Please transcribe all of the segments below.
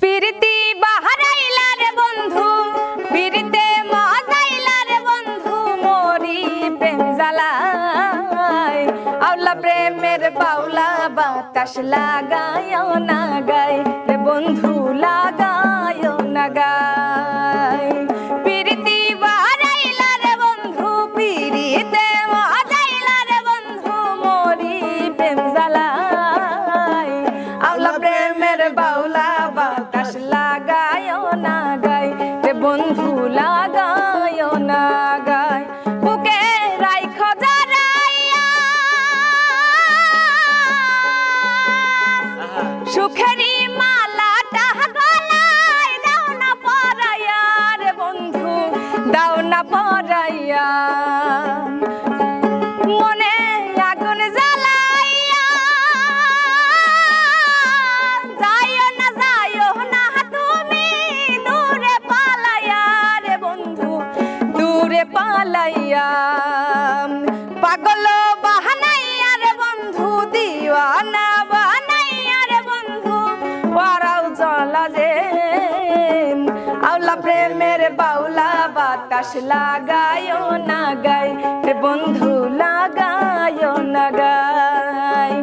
পিরিতি বাহারাইলা রে বন্ধু পিরিতে মজাইলা রে বন্ধু মোরি প্রেম জ্বালায় আওলা প্রেমের বাউলা বাতাস লাগায় না গায় রে বন্ধু লাগায় না গায় পিরিতি বাহারাইলা রে বন্ধু পিরিতে মজাইলা রে বন্ধু মোরি প্রেম জ্বালায় আওলা প্রেমের বাউলা বাতাস লাগায় না গায় রে বন্ধু লাগায় না গায় বুকে রাইখো জড়াইয়া সুখেরি মালাটা গলায় দাও না পরাইয়া রে বন্ধু দাও না পরাইয়া মনে আগুন জ্বালাইয়া যাইও না তুমি দূরে পালাইয়া রে বন্ধু দূরে পালাইয়া পাগল বাহানাইয়া রে বন্ধু দিওয়ানা বানাইয়া রে বন্ধু পরাও চলা যে আওলা প্রেমের বাউলা বাতাস লাগায় না গায় রে বন্ধু লাগায় না গায়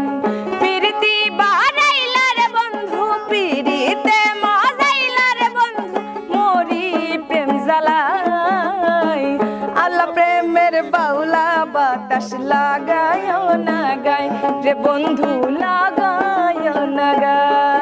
পিরিতি বাহারাইলা রে বন্ধু পিরিতে মজাইলা রে বন্ধু মোরি প্রেম জ্বালায় আল্লাহ প্রেমের বাউলা বাতাস লাগায় না গায় রে বন্ধু লাগায় না গায়।